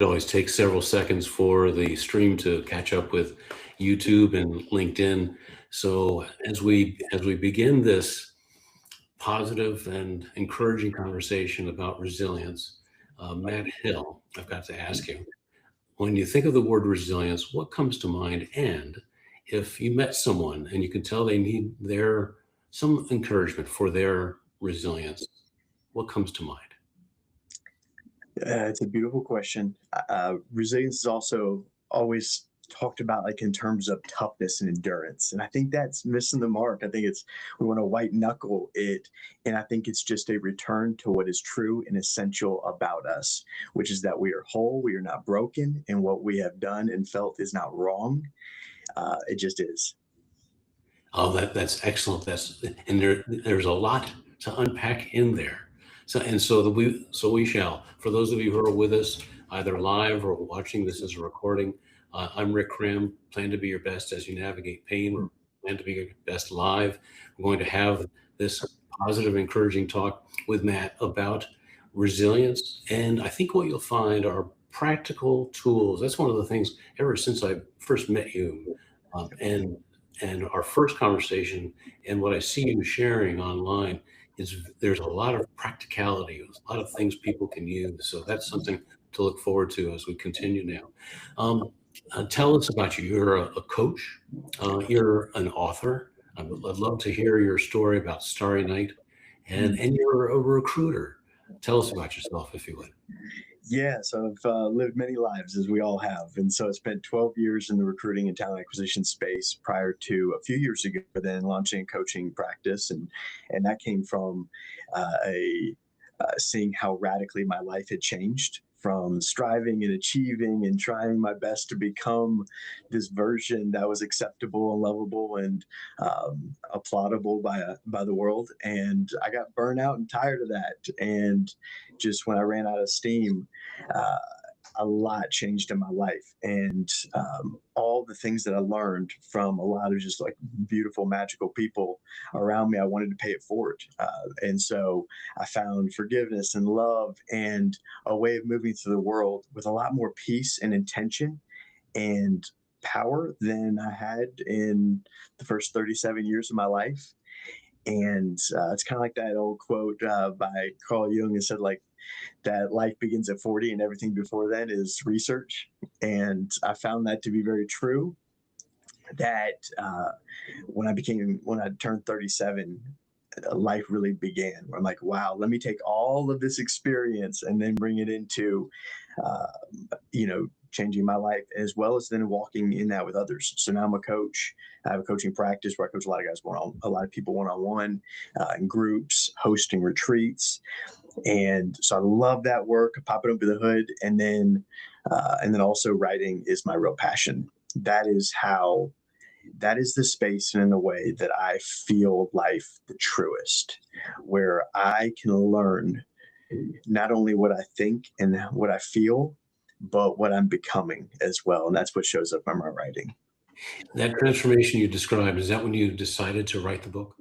It always takes several seconds for the stream to catch up with YouTube and LinkedIn. So as we begin this positive and encouraging conversation about resilience, Matt Hill, I've got to ask you, when you think of the word resilience, what comes to mind? And if you met someone and you could tell they need some encouragement for their resilience, what comes to mind? It's a beautiful question. Resilience is also always talked about like in terms of toughness and endurance. And I think that's missing the mark. I think we want to white knuckle it. And I think it's just a return to what is true and essential about us, which is that we are whole, we are not broken, and what we have done and felt is not wrong. It just is. Oh, that's excellent. There's a lot to unpack in there. So we shall. For those of you who are with us, either live or watching this as a recording, I'm Rick Cram. Plan to be your best as you navigate pain. Or plan to be your best live. We're going to have this positive, encouraging talk with Matt about resilience, and I think what you'll find are practical tools. That's one of the things ever since I first met you, and our first conversation and what I see you sharing online is there's a lot of practicality, a lot of things people can use. So that's something to look forward to as we continue now. Tell us about you. You're a coach. You're an author. I'd love to hear your story about Starry Night, and you're a recruiter. Tell us about yourself, if you would. Yeah, so I've lived many lives, as we all have. And so I spent 12 years in the recruiting and talent acquisition space prior to a few years ago, then launching a coaching practice. And that came from seeing how radically my life had changed from striving and achieving and trying my best to become this version that was acceptable and lovable and applaudable by the world. And I got burnt out and tired of that. And just when I ran out of steam, uh, a lot changed in my life. And all the things that I learned from a lot of just like beautiful, magical people around me, I wanted to pay it forward. And so I found forgiveness and love and a way of moving through the world with a lot more peace and intention and power than I had in the first 37 years of my life. And it's kind of like that old quote by Carl Jung that said, like, that life begins at 40 and everything before then is research. And I found that to be very true. That when I turned 37, life really began. I'm like, wow, let me take all of this experience and then bring it into, uh, changing my life as well as then walking in that with others. So now I'm a coach. I have a coaching practice where I coach a lot of guys a lot of people one-on-one, in groups, hosting retreats. And so I love that work, pop it under the hood. And then also writing is my real passion. That is the space and in the way that I feel life the truest, where I can learn not only what I think and what I feel, but what I'm becoming as well. And that's what shows up in my writing. That transformation you described, is that when you decided to write the book?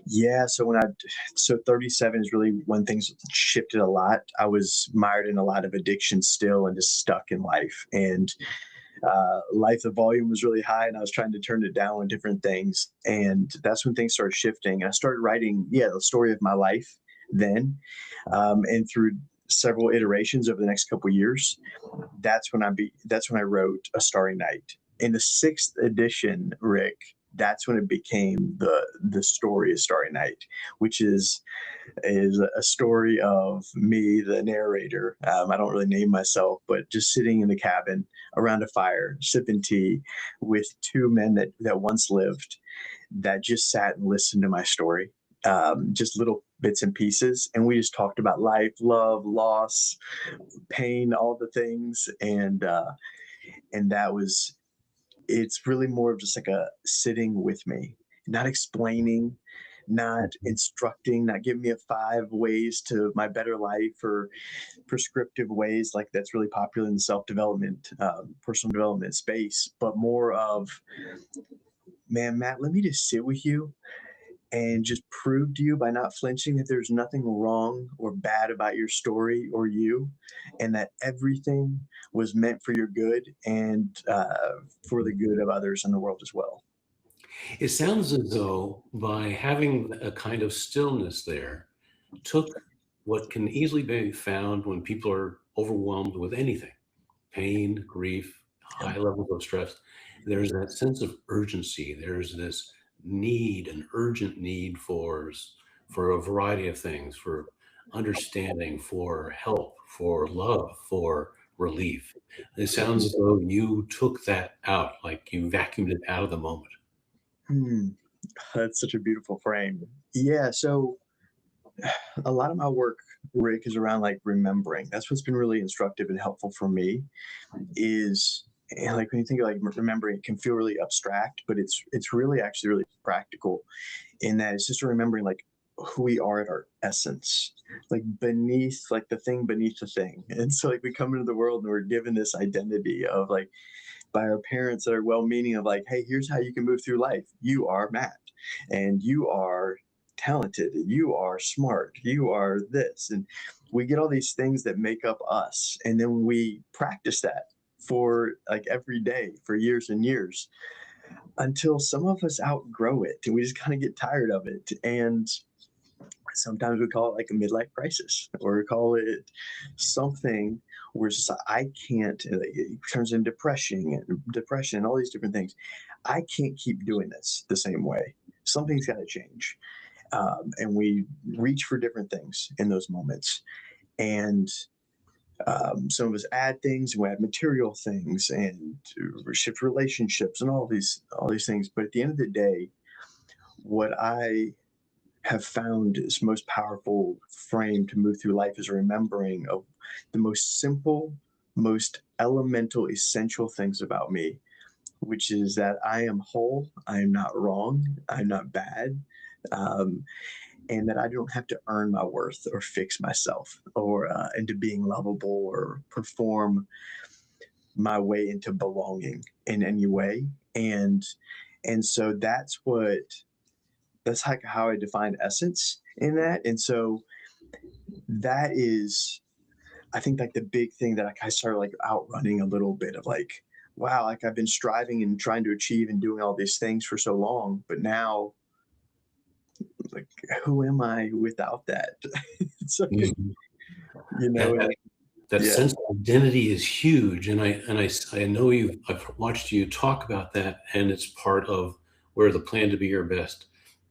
Yeah. So 37 is really when things shifted a lot. I was mired in a lot of addiction still and just stuck in life. And life, the volume was really high and I was trying to turn it down with different things. And that's when things started shifting. I started writing, the story of my life then. And through several iterations over the next couple of years, that's when I wrote A Starry Night. In the sixth edition, Rick, that's when it became the story of Starry Night, which is a story of me, the narrator. I don't really name myself, but just sitting in the cabin around a fire, sipping tea with two men that once lived, that just sat and listened to my story, just little bits and pieces. And we just talked about life, love, loss, pain, all the things. And that was, it's really more of just like a sitting with me, not explaining, not instructing, not giving me a 5 ways to my better life or prescriptive ways like that's really popular in the self-development, personal development space, but more of, man, Matt, let me just sit with you and just prove to you by not flinching that there's nothing wrong or bad about your story or you, and that everything was meant for your good and for the good of others in the world as well. It sounds as though by having a kind of stillness there, took what can easily be found when people are overwhelmed with anything, pain, grief, Yeah. high levels of stress. There's that sense of urgency. There's this need, an urgent need for a variety of things, for understanding, for help, for love, for relief. It sounds as though you took that out, like you vacuumed it out of the moment. Hmm. That's such a beautiful frame. Yeah. So a lot of my work, Rick, is around like remembering. That's what's been really instructive and helpful for me is like when you think of like remembering, it can feel really abstract, but it's really actually really practical in that it's just remembering like who we are at our essence, like beneath like the thing beneath the thing. And so like we come into the world and we're given this identity of like by our parents that are well-meaning of like, hey, here's how you can move through life. You are Matt, and you are talented, and you are smart, you are this, and we get all these things that make up us, and then we practice that for like every day for years and years until some of us outgrow it and we just kind of get tired of it. And sometimes we call it like a midlife crisis or we call it something where it's just like, I can't, it turns into depression and all these different things. I can't keep doing this the same way. Something's got to change. And we reach for different things in those moments. And some of us add things, we add material things and shift relationships and all these things. But at the end of the day, what I have found is most powerful frame to move through life is remembering of the most simple, most elemental, essential things about me, which is that I am whole, I am not wrong, I'm not bad, um, and that I don't have to earn my worth or fix myself or into being lovable or perform my way into belonging in any way. And so that's like how I define essence in that. And so that is, I think like the big thing that I started like outrunning a little bit of like, wow, like I've been striving and trying to achieve and doing all these things for so long, but now like who am I without that? So Mhm. you know, That, and that yeah, sense of identity is huge, and I know I've watched you talk about that, and it's part of where the plan to be your best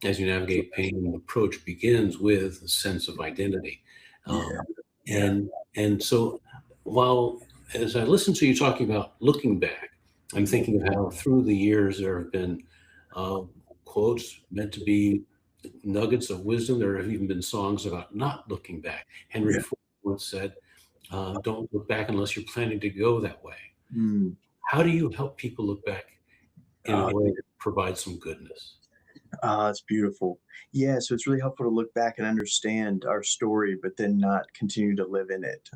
as you navigate pain and approach begins with a sense of identity. yeah, um, yeah, and so while as I listen to you talking about looking back, I'm thinking of how through the years there have been uh, quotes meant to be nuggets of wisdom. There have even been songs about not looking back. Henry yeah. Ford once said, don't look back unless you're planning to go that way. Mm. How do you help people look back in a Uh, way that provides some goodness? it's beautiful. Yeah, so it's really helpful to look back and understand our story, but then not continue to live in it.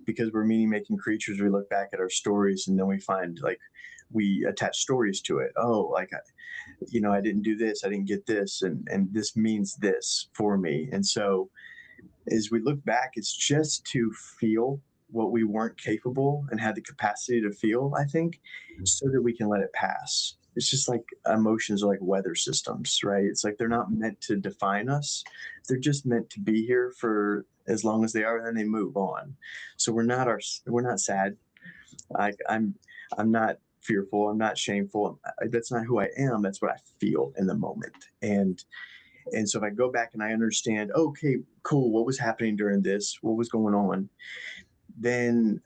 Because we're meaning making creatures, we look back at our stories and then we find like we attach stories to it. Oh, like I didn't do this, I didn't get this, and this means this for me. And so as we look back, it's just to feel what we weren't capable and had the capacity to feel, I think, so that we can let it pass. It's just like emotions are like weather systems, right? It's like they're not meant to define us. They're just meant to be here for as long as they are, and then they move on. So we're not sad. I'm not fearful. I'm not shameful. That's not who I am. That's what I feel in the moment. And so if I go back and I understand, okay, cool, what was happening during this, what was going on, then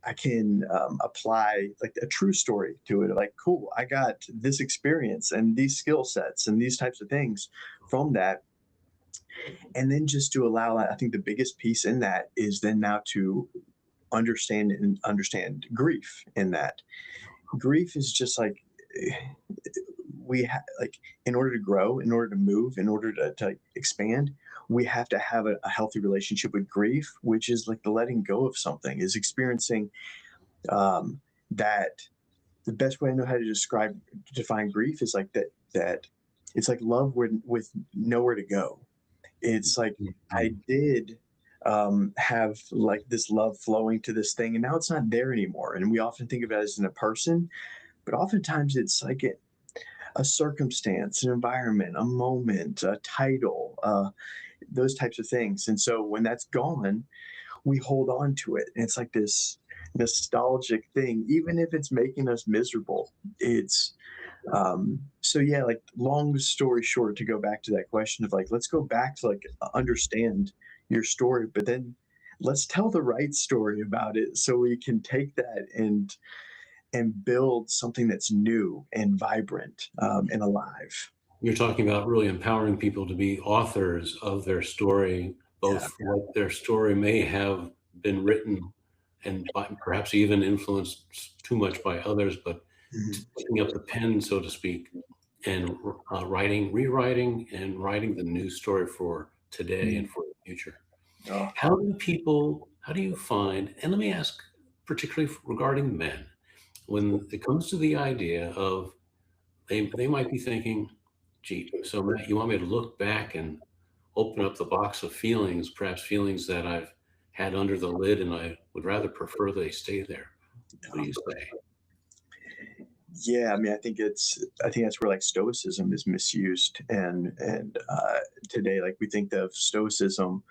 I can apply like a true story to it. Like, cool, I got this experience and these skill sets and these types of things from that. And then just to allow, I think the biggest piece in that is then now to understand grief in that. Grief is just like like in order to grow, in order to move, in order to expand, we have to have a healthy relationship with grief, which is like the letting go of something, is experiencing that. The best way I know how to define grief is like that it's like love with nowhere to go. It's like I Mhm. did have like this love flowing to this thing, and now it's not there anymore. And we often think of it as in a person, but oftentimes it's like a circumstance, an environment, a moment, a title, those types of things. And so when that's gone, we hold on to it. And it's like this nostalgic thing, even if it's making us miserable. It's so yeah, like long story short, to go back to that question of like, let's go back to like understand your story, but then let's tell the right story about it so we can take that and build something that's new and vibrant and alive. You're talking about really empowering people to be authors of their story, Yeah. both what their story may have been written and perhaps even influenced too much by others, but Mhm. picking up the pen, so to speak, and writing, rewriting, and writing the new story for today and Mhm. for the future. Oh, How do you find, and let me ask particularly regarding men, when it comes to the idea of they might be thinking, gee, so Matt, you want me to look back and open up the box of feelings, perhaps feelings that I've had under the lid and I would rather prefer they stay there. What do yeah. you say? Yeah, I mean, I think that's where like stoicism is misused, and today, like we think of stoicism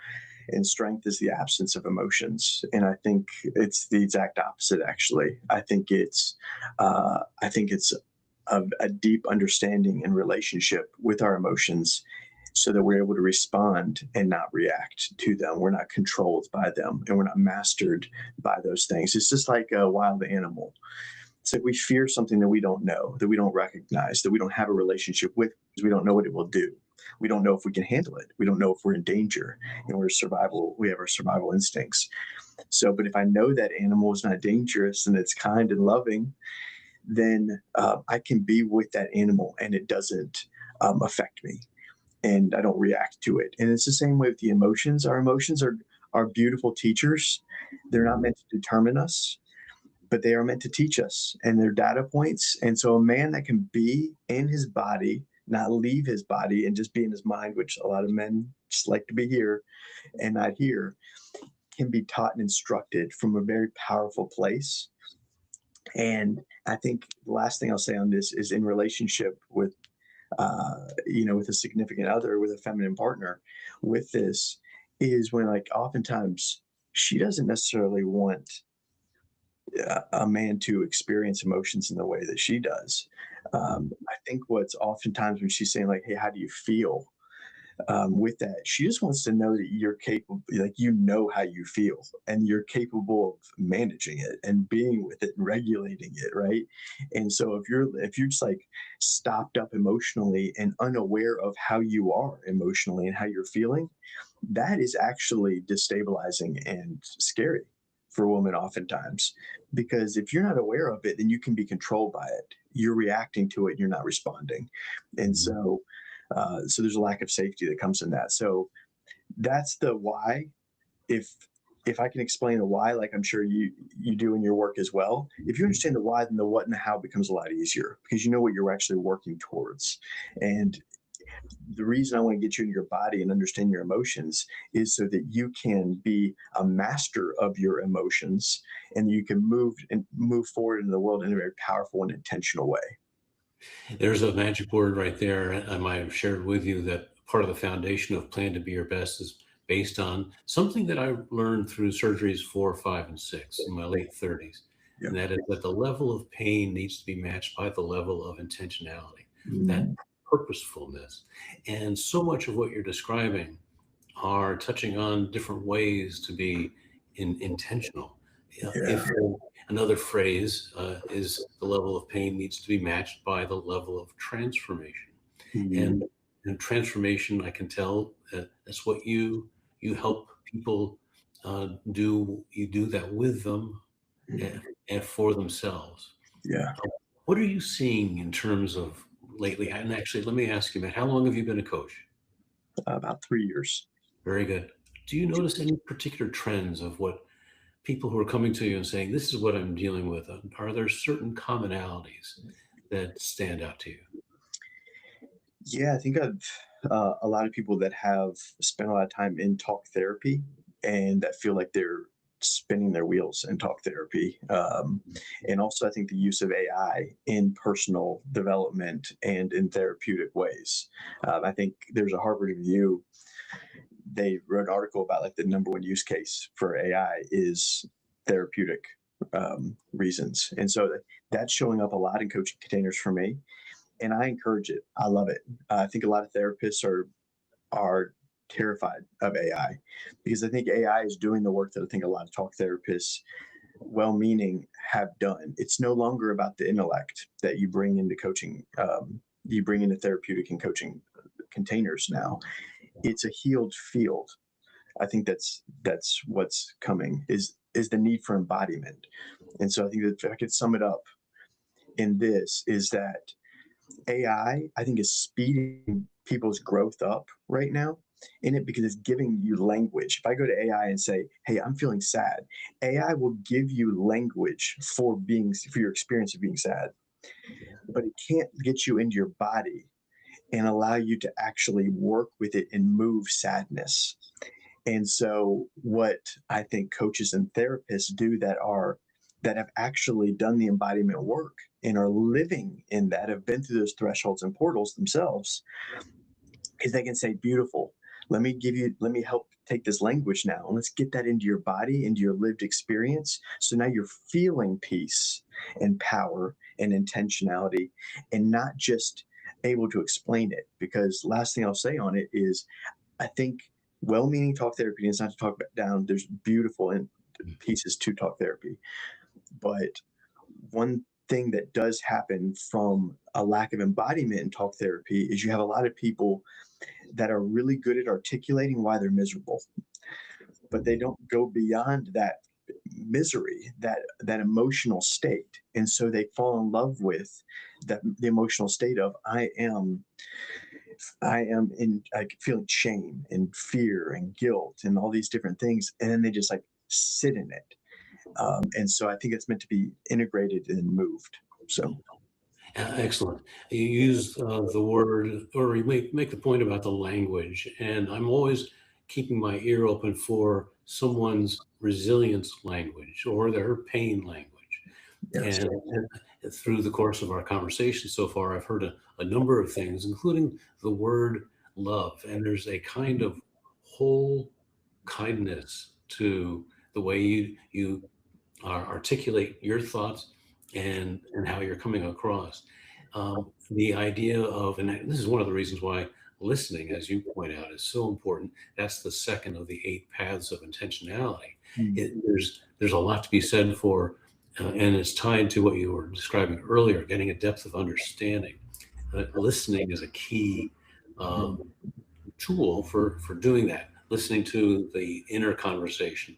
and strength is the absence of emotions, and I think it's the exact opposite. Actually, I think it's a deep understanding and relationship with our emotions, so that we're able to respond and not react to them. We're not controlled by them, and we're not mastered by those things. It's just like a wild animal. It's like we fear something that we don't know, that we don't recognize, that we don't have a relationship with, because we don't know what it will do. We don't know if we can handle it. We don't know if we're in danger, and we're survival. We have our survival instincts. So, but if I know that animal is not dangerous and it's kind and loving, then I can be with that animal and it doesn't affect me, and I don't react to it. And it's the same way with the emotions. Our emotions are beautiful teachers. They're not meant to determine us, but they are meant to teach us, and they're data points. And so a man that can be in his body, not leave his body and just be in his mind, which a lot of men just like to be here and not here, can be taught and instructed from a very powerful place. And I think the last thing I'll say on this is in relationship with with a significant other, with a feminine partner, with this is when like oftentimes she doesn't necessarily want a man to experience emotions in the way that she does. I think what's oftentimes when she's saying like, "Hey, how do you feel?" With that, she just wants to know that you're capable, like you know how you feel, and you're capable of managing it and being with it and regulating it, right? And so if you're just like stopped up emotionally and unaware of how you are emotionally and how you're feeling, that is actually destabilizing and scary for women oftentimes, because if you're not aware of it, then you can be controlled by it. You're reacting to it, you're not responding. And Mhm. so so there's a lack of safety that comes in that. So that's the why. if if I can explain the why, like I'm sure you do in your work as well, if you understand the why, then the what and the how becomes a lot easier, because you know what you're actually working towards. And the reason I want to get you in your body and understand your emotions is so that you can be a master of your emotions, and you can move forward in the world in a very powerful and intentional way. There's a magic word right there. I might have shared with you that part of the foundation of Plan to Be Your Best is based on something that I learned through surgeries 4, 5, and 6 in my late 30s. Yeah. And that is that the level of pain needs to be matched by the level of intentionality, that Mhm. purposefulness. And so much of what you're describing are touching on different ways to be intentional. Yeah. If another phrase is the level of pain needs to be matched by the level of transformation, Mhm. and, transformation, I can tell that's what you help people do. You do that with them and, Mhm. and for themselves. Yeah. What are you seeing in terms of lately? And actually, let me ask you, Matt, how long have you been a coach? About 3 years. Very good. Do you notice any particular trends of what people who are coming to you and saying, "This is what I'm dealing with"? Are there certain commonalities that stand out to you? Yeah, I think I've a lot of people that have spent a lot of time in talk therapy and that feel like they're spinning their wheels in talk therapy. And also, I think the use of AI in personal development and in therapeutic ways. I think there's a Harvard Review. They wrote an article about like the number one use case for AI is therapeutic reasons. And so that's showing up a lot in coaching containers for me, and I encourage it. I love it. I think a lot of therapists are terrified of AI because I think AI is doing the work that I think a lot of talk therapists, well-meaning, have done. It's no longer about the intellect that you bring into coaching. You bring into therapeutic and coaching containers now. It's a healed field. I think that's what's coming is the need for embodiment. And so I think that if I could sum it up in this is that AI, I think, is speeding people's growth up right now in it because it's giving you language. If I go to AI and say, "Hey, I'm feeling sad," AI will give you language for your experience of being sad, but it can't get you into your body and allow you to actually work with it and move sadness. And so what I think coaches and therapists do that have actually done the embodiment work and are living in that, have been through those thresholds and portals themselves, is they can say, beautiful, let me help take this language now and let's get that into your body, into your lived experience. So now you're feeling peace and power and intentionality and not just able to explain it. Because last thing I'll say on it is I think well-meaning talk therapy is not to talk about down. There's beautiful pieces to talk therapy, but one thing that does happen from a lack of embodiment in talk therapy is you have a lot of people that are really good at articulating why they're miserable, but they don't go beyond that misery, that emotional state, and so they fall in love with the emotional state of I am in like feeling shame and fear and guilt and all these different things, and then they just like sit in it. And so I think it's meant to be integrated and moved. So Excellent. You use the word, or you make the point about the language, and I'm always keeping my ear open for someone's resilience language or their pain language. yes, And through the course of our conversation so far, I've heard a number of things, including the word love. And there's a kind of whole kindness to the way you articulate your thoughts and how you're coming across. The idea of, and this is one of the reasons why listening, as you point out, is so important. That's the second of the 8 paths of intentionality. mm, There's a lot to be said for, and it's tied to what you were describing earlier, getting a depth of understanding. Listening is a key uh, mm, tool for doing that. Listening to the inner conversation,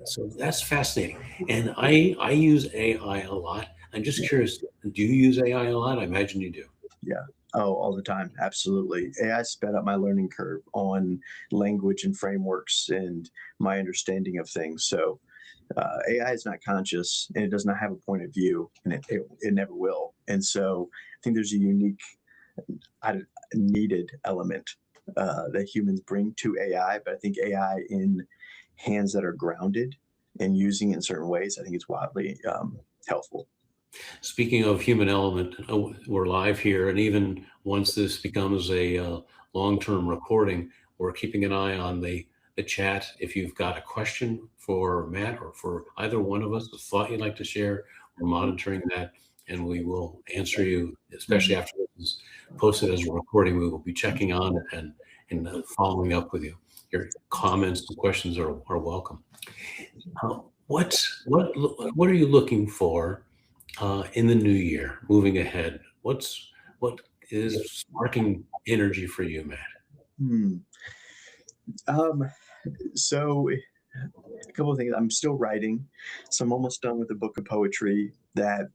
so that's fascinating. And I use AI a lot. I'm just curious, do you use AI a lot? I imagine you do. yeah. Oh, all the time. Absolutely. AI sped up my learning curve on language and frameworks and my understanding of things. So AI is not conscious and it does not have a point of view, and it never will. And so I think there's a unique, needed element that humans bring to AI. But I think AI in hands that are grounded and using it in certain ways, I think it's wildly helpful. Speaking of human element, we're live here, and even once this becomes a long-term recording, we're keeping an eye on the chat. If you've got a question for Matt or for either one of us, a thought you'd like to share, we're monitoring that, and we will answer you, especially Mhm. after this is posted as a recording. We will be checking on it and following up with you. Your comments and questions are welcome. What are you looking for in the new year, moving ahead? What is sparking energy for you, Matt? Hmm. Um, so a couple of things. I'm still writing, so I'm almost done with a book of poetry that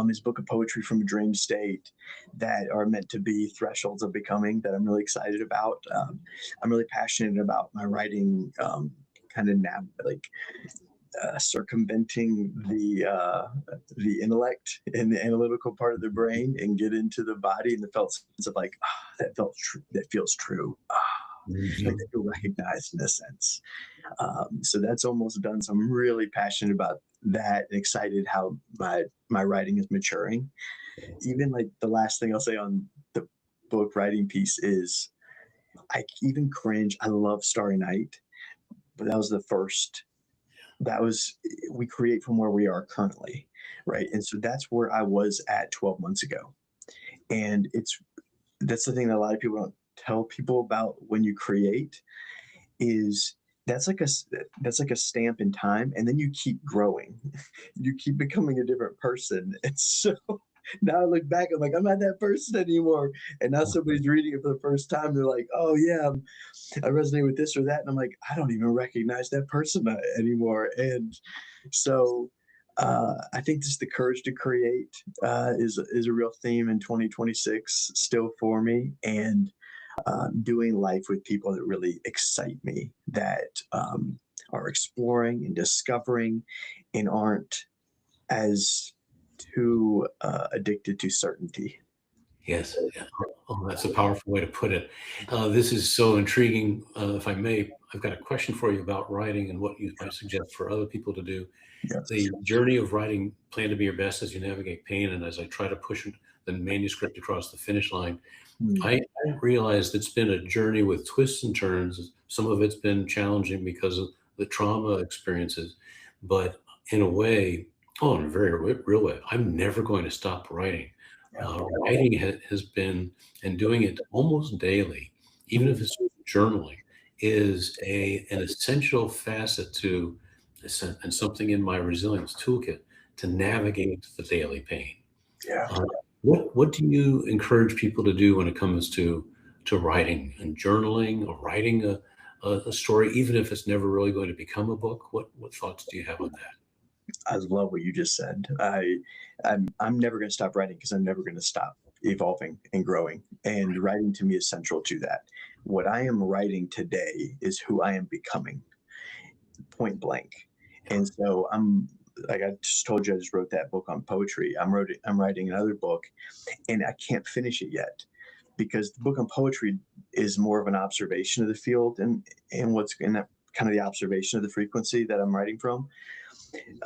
is book of poetry from a dream state that are meant to be thresholds of becoming that I'm really excited about. I'm really passionate about my writing, kind of now, like circumventing the intellect and the analytical part of the brain and get into the body and the felt sense of like, that felt true, that feels true. Like Mhm. I feel recognized in a sense. So that's almost done. So I'm really passionate about that and excited how my writing is maturing. Even like the last thing I'll say on the book writing piece is I even cringe. I love Starry Night, but that was the first. That was we create from where we are currently, right? And so that's where I was at 12 months ago. And that's the thing that a lot of people don't tell people about when you create is that's like a that's like a stamp in time, and then you keep growing. You keep becoming a different person. And so now I look back, I'm like, I'm not that person anymore. And now somebody's reading it for the first time, they're like, oh yeah, I resonate with this or that, and I'm like, I don't even recognize that person anymore. And so I think just the courage to create is a real theme in 2026 still for me, and doing life with people that really excite me, that are exploring and discovering and aren't as too addicted to certainty. Yes. Yeah. Oh, that's a powerful way to put it. This is so intriguing. If I may, I've got a question for you about writing and what you might suggest for other people to do. Yes. The journey of writing Plan to Be Your Best as you navigate pain and as I try to push the manuscript across the finish line, Mm, I realized it's been a journey with twists and turns. Some of it's been challenging because of the trauma experiences, but in a way, oh, in a very real way, I'm never going to stop writing. yeah. Writing has been, and doing it almost daily, even if Mm, it's journaling, is an essential facet to and something in my resilience toolkit to navigate the daily pain. yeah. Uh, what do you encourage people to do when it comes to writing and journaling or writing a story, even if it's never really going to become a book? What thoughts do you have on that? I love what you just said. I'm never going to stop writing because I'm never going to stop evolving and growing. And writing to me is central to that. What I am writing today is who I am becoming, point blank. Yeah. And so I'm like I just told you, I just wrote that book on poetry. I'm writing another book, and I can't finish it yet because the book on poetry is more of an observation of the field and what's in that kind of the observation of the frequency that I'm writing from.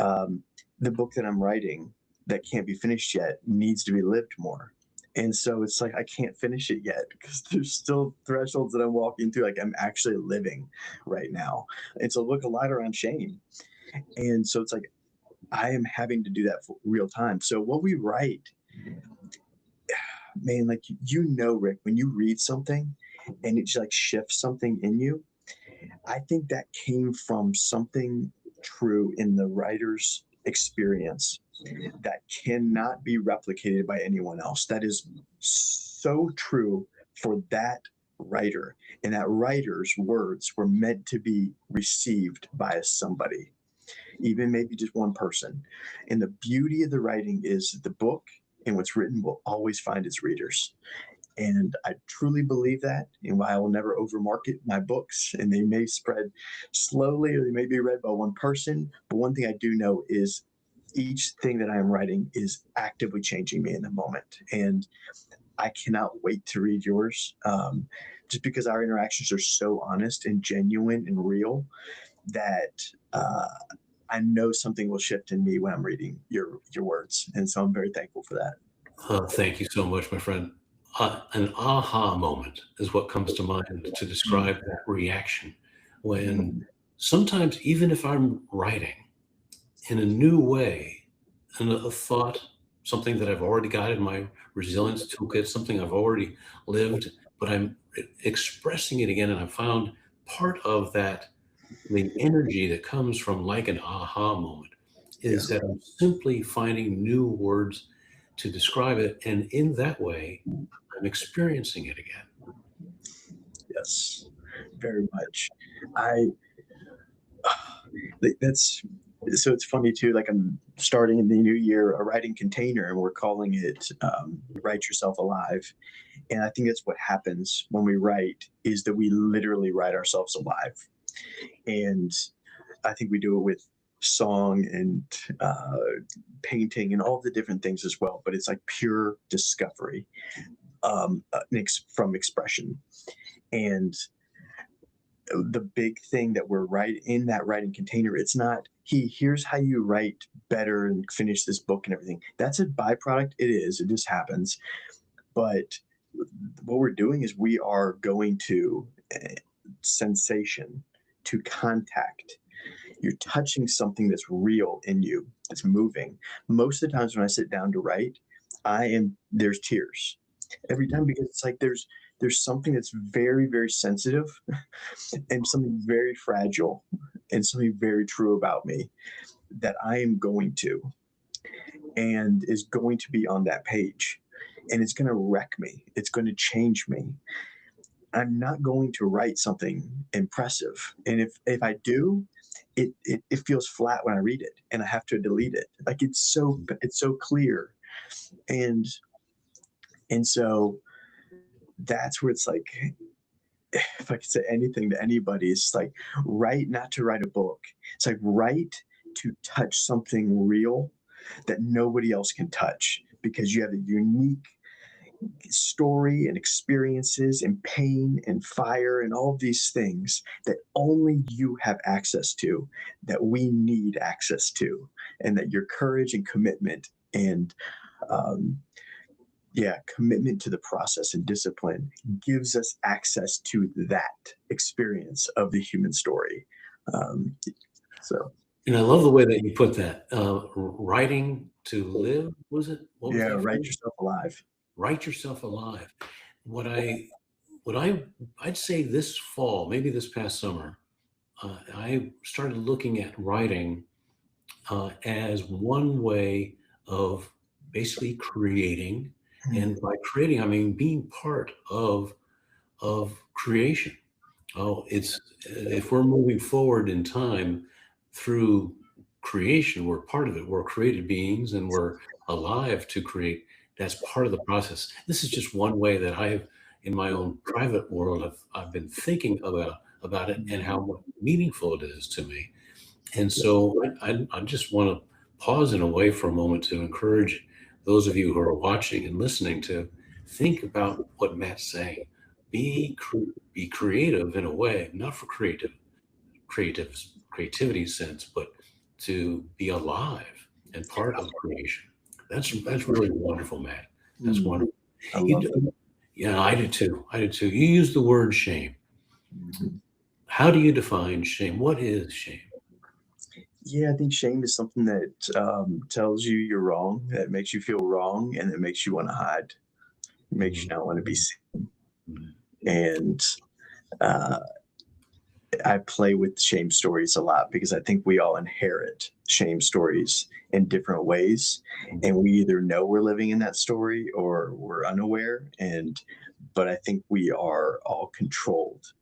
um, the book that I'm writing that can't be finished yet needs to be lived more. And so it's like I can't finish it yet because there's still thresholds that I'm walking through, like I'm actually living right now. And so look a lot around shame. And so it's like I am having to do that for real time. So what we write, man, like Rick, when you read something and it just like shifts something in you, I think that came from something true in the writer's experience that cannot be replicated by anyone else. That is so true for that writer. And that writer's words were meant to be received by somebody, even maybe just one person. And the beauty of the writing is the book and what's written will always find its readers. And I truly believe that. And while I will never overmarket my books, and they may spread slowly or they may be read by one person, but one thing I do know is each thing that I am writing is actively changing me in the moment. And I cannot wait to read yours, just because our interactions are so honest and genuine and real that I know something will shift in me when I'm reading your words. And so I'm very thankful for that. Thank you so much, my friend. An aha moment is what comes to mind to describe that reaction when Mm, sometimes, even if I'm writing in a new way, and a thought, something that I've already got in my resilience toolkit, something I've already lived, but I'm expressing it again, and I found part of that, the energy that comes from like an aha moment yeah. is that I'm simply finding new words to describe it. And in that way, I'm experiencing it again. Yes. Very much. I like, that's so it's funny too. Like I'm starting in the new year a writing container, and we're calling it "Write Yourself Alive." And I think that's what happens when we write is that we literally write ourselves alive. And I think we do it with song and painting and all the different things as well. But it's like pure discovery from expression. And the big thing that we're right in that writing container, it's not here's how you write better and finish this book and everything. That's a byproduct. It just happens. But what we're doing is we are going to sensation, to contact. You're touching something that's real in you, that's moving. Most of the times when I sit down to write, there's tears every time, because it's like there's something that's very, very sensitive and something very fragile and something very true about me that I am going to, and is going to be on that page. And it's going to wreck me. It's going to change me. I'm not going to write something impressive. And if I do, it feels flat when I read it, and I have to delete it. Like it's so clear. And so that's where it's like, if I could say anything to anybody, it's like, write not to write a book. It's like, write to touch something real that nobody else can touch, because you have a unique story and experiences and pain and fire and all of these things that only you have access to, that we need access to, and that your courage and commitment and commitment to the process and discipline gives us access to that experience of the human story. And I love the way that you put that. Writing to live, was it? What was that write phrase? yourself alive. Write yourself alive. I'd say this fall, maybe this past summer, I started looking at writing as one way of basically creating. And by creating, I mean being part of creation. If we're moving forward in time through creation, we're part of it. We're created beings, and we're alive to create. That's part of the process. This is just one way that in my own private world, I've been thinking about it and how meaningful it is to me. And so I just want to pause in a way for a moment to encourage those of you who are watching and listening to think about what Matt's saying. Be creative in a way, not for creativity's sense, but to be alive and part of creation. That's really wonderful, Matt. That's wonderful. I love it. Yeah, I do too. You use the word shame. How do you define shame? What is shame? Yeah, I think shame is something that tells you you're wrong, that makes you feel wrong, and that makes you want to hide. It makes you not want to be seen. And I play with shame stories a lot, because I think we all inherit shame stories in different ways. And we either know we're living in that story or we're unaware. But I think we are all controlled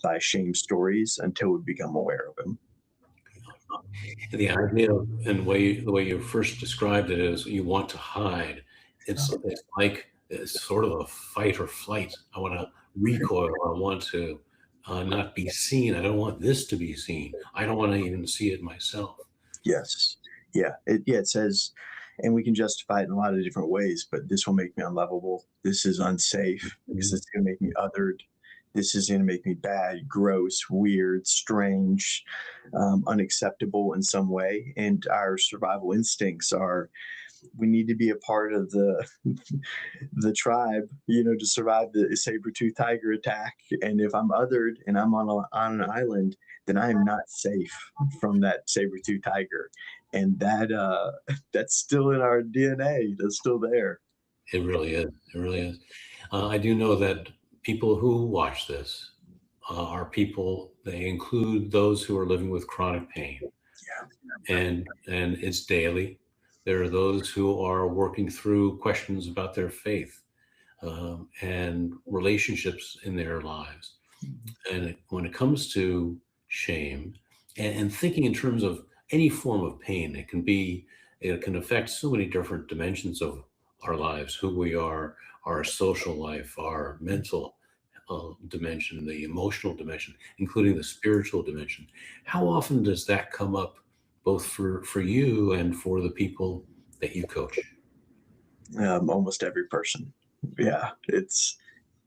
by shame stories until we become aware of them. The idea and the way you first described it is you want to hide. It's like it's sort of a fight or flight. I want to recoil. I want to not be seen. I don't want this to be seen. I don't want to even see it myself. Yes. Yeah. It says, and we can justify it in a lot of different ways, but this will make me unlovable. This is unsafe because it's going to make me othered. This is going to make me bad, gross, weird, strange, unacceptable in some way. And our survival instincts are, we need to be a part of the tribe, to survive the saber-toothed tiger attack. And if I'm othered and I'm on an island, then I am not safe from that saber-toothed tiger. And that's still in our DNA. That's still there. It really is. It really is. I do know that people who watch this are people, they include those who are living with chronic pain. Yeah. And it's daily. There are those who are working through questions about their faith and relationships in their lives. And when it comes to shame and thinking in terms of any form of pain, it can affect so many different dimensions of our lives, who we are, our social life, our mental dimension, the emotional dimension, including the spiritual dimension. How often does that come up both for you and for the people that you coach? Almost every person. Yeah, it's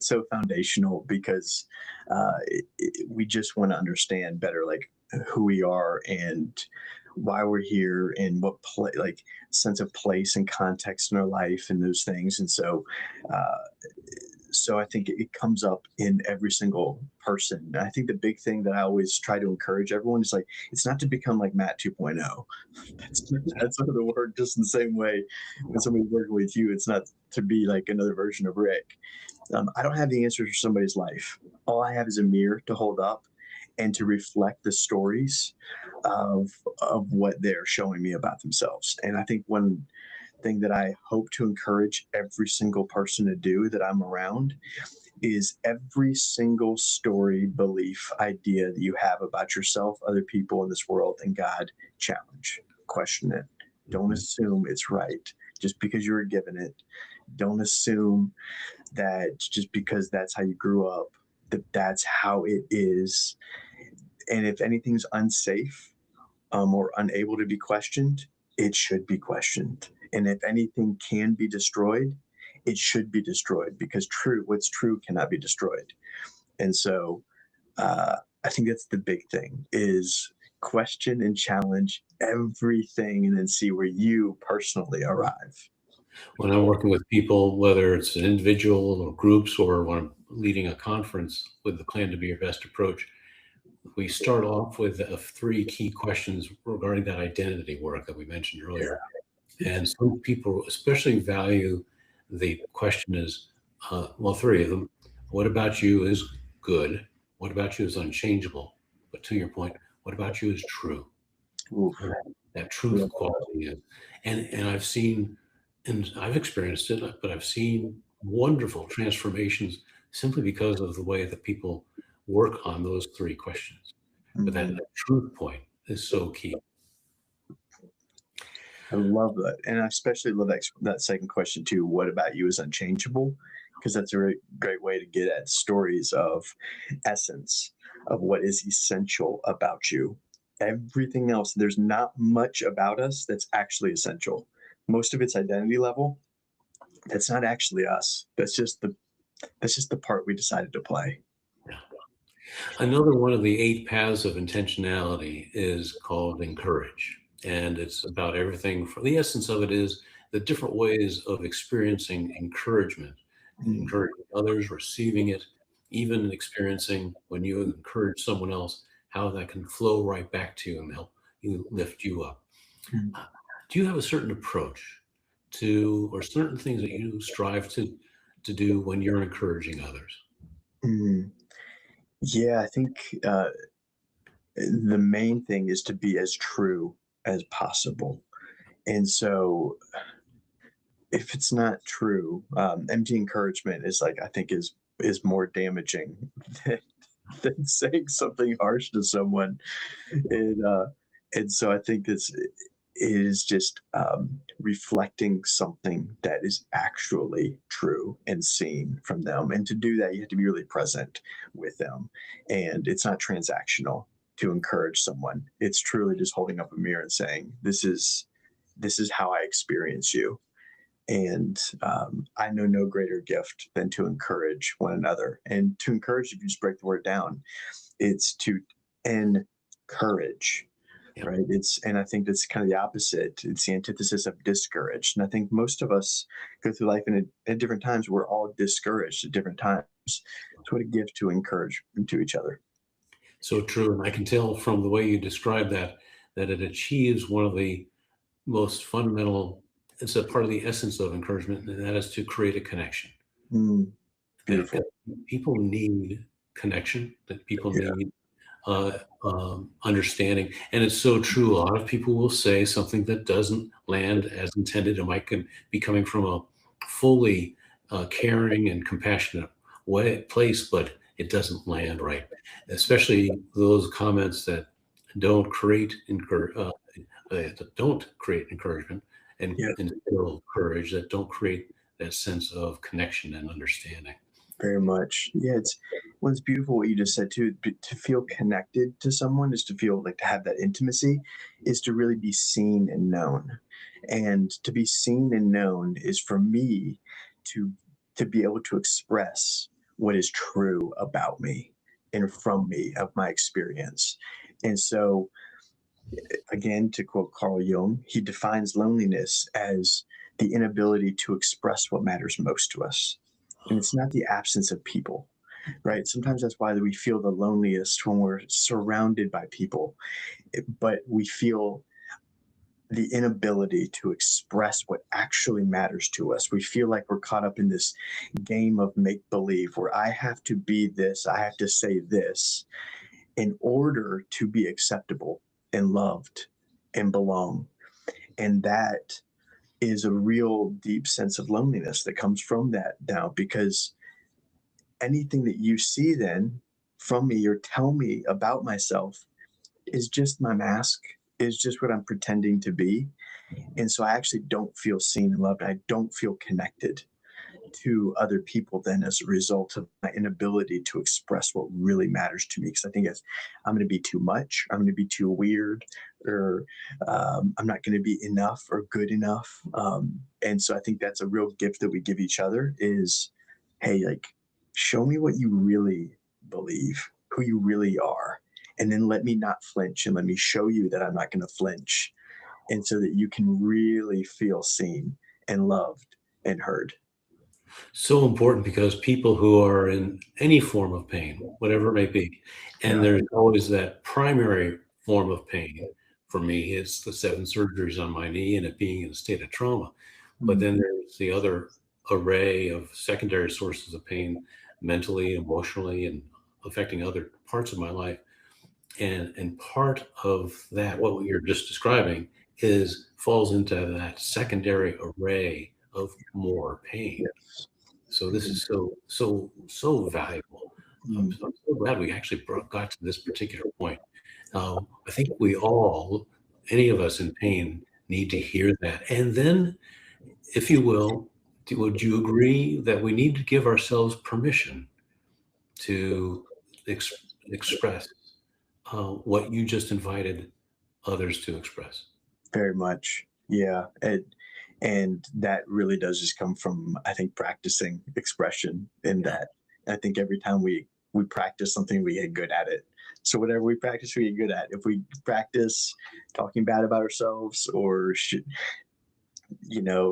so foundational because we just want to understand better, like who we are and why we're here and what like sense of place and context in our life and those things. And uh, so I think it comes up in every single person. And I think the big thing that I always try to encourage everyone is like, it's not to become like Matt 2.0. That's sort of the word, just in the same way when somebody's working with you, it's not to be like another version of Rick. I don't have the answers for somebody's life. All I have is a mirror to hold up and to reflect the stories of what they're showing me about themselves. And I think one thing that I hope to encourage every single person to do that I'm around is every single story, belief, idea that you have about yourself, other people in this world, and God, challenge, question it. Don't assume it's right just because you were given it. Don't assume that just because that's how you grew up, that that's how it is. And if anything's unsafe or unable to be questioned, it should be questioned. And if anything can be destroyed, it should be destroyed because what's true cannot be destroyed. And so I think that's the big thing is question and challenge everything and then see where you personally arrive. When I'm working with people, whether it's an individual or groups, or when I'm leading a conference with the Plan to Be Your Best approach, we start off with three key questions regarding that identity work that we mentioned Yeah. earlier. And some people especially value the question is, well, three of them. What about you is good? What about you is unchangeable? But to your point, what about you is true? Oof. That truth Yeah. quality is, and I've seen, and I've experienced it, but I've seen wonderful transformations simply because of the way that people work on those three questions. But Mhm. that truth point is so key. I love that. And I especially love that second question too. What about you is unchangeable? Because that's a really great way to get at stories of essence of what is essential about you. Everything else, there's not much about us that's actually essential. Most of it's identity level. That's not actually us. That's just the part we decided to play. Another one of the 8 paths of intentionality is called encourage. And it's about everything. For the essence of it is the different ways of experiencing encouragement, Mm. encouraging others, receiving it, even experiencing when you encourage someone else, how that can flow right back to you and help you lift you up. Mm. Uh, Do you have a certain approach to, or certain things that you strive to do when you're encouraging others? Mm. Yeah, I think the main thing is to be as true as possible. And so if it's not true, empty encouragement is like I think is more damaging than, than saying something harsh to someone. And so I think it is just reflecting something that is actually true and seen from them. And to do that, you have to be really present with them. And it's not transactional to encourage someone. It's truly just holding up a mirror and saying, this is how I experience you. And I know no greater gift than to encourage one another. And to encourage, if you just break the word down, it's to encourage, Yep. right? And I think that's kind of the opposite. It's the antithesis of discouraged. And I think most of us go through life and at different times, we're all discouraged at different times. So what a gift to encourage to each other. So true. And I can tell from the way you describe that, that it achieves one of the most fundamental, it's a part of the essence of encouragement, and that is to create a connection. Mm, That beautiful. people need connection, that people Yeah. need understanding. And it's so true. A lot of people will say something that doesn't land as intended. It might be coming from a fully caring and compassionate place, but it doesn't land right. Especially those comments that don't create that don't create encouragement and Yeah. instill courage, that don't create that sense of connection and understanding. Very much. Yeah, it's beautiful what you just said too. To feel connected to someone is to feel like to have that intimacy is to really be seen and known. And to be seen and known is for me to to be able to express what is true about me and from me of my experience. And so again, to quote Carl Jung, he defines loneliness as the inability to express what matters most to us. And it's not the absence of people, right? Sometimes that's why we feel the loneliest when we're surrounded by people, but we feel the inability to express what actually matters to us. We feel like we're caught up in this game of make believe where I have to be this, I have to say this in order to be acceptable and loved and belong. And that is a real deep sense of loneliness that comes from that now, because anything that you see then from me or tell me about myself is just my mask, is just what I'm pretending to be. And so I actually don't feel seen and loved. I don't feel connected to other people then as a result of my inability to express what really matters to me. Because I think I'm going to be too much, I'm going to be too weird, or I'm not going to be enough or good enough. And so I think that's a real gift that we give each other is, hey, like, show me what you really believe, who you really are. And then let me not flinch and let me show you that I'm not going to flinch. And so that you can really feel seen and loved and heard. So important because people who are in any form of pain, whatever it may be, and Yeah. there's always that primary form of pain. For me, it's the 7 surgeries on my knee and it being in a state of trauma. But Mm. then there's the other array of secondary sources of pain, mentally, emotionally, and affecting other parts of my life. And part of that, what you're just describing, is falls into that secondary array of more pain. Yes. So this is so valuable. Mm. I'm so glad we actually got to this particular point. I think we all, any of us in pain, need to hear that. And then, if you will, would you agree that we need to give ourselves permission to express what you just invited others to express? Very much. Yeah. And that really does just come from, I think, practicing expression in Yeah. that. I think every time we practice something, we get good at it. So whatever we practice, we get good at. If we practice talking bad about ourselves or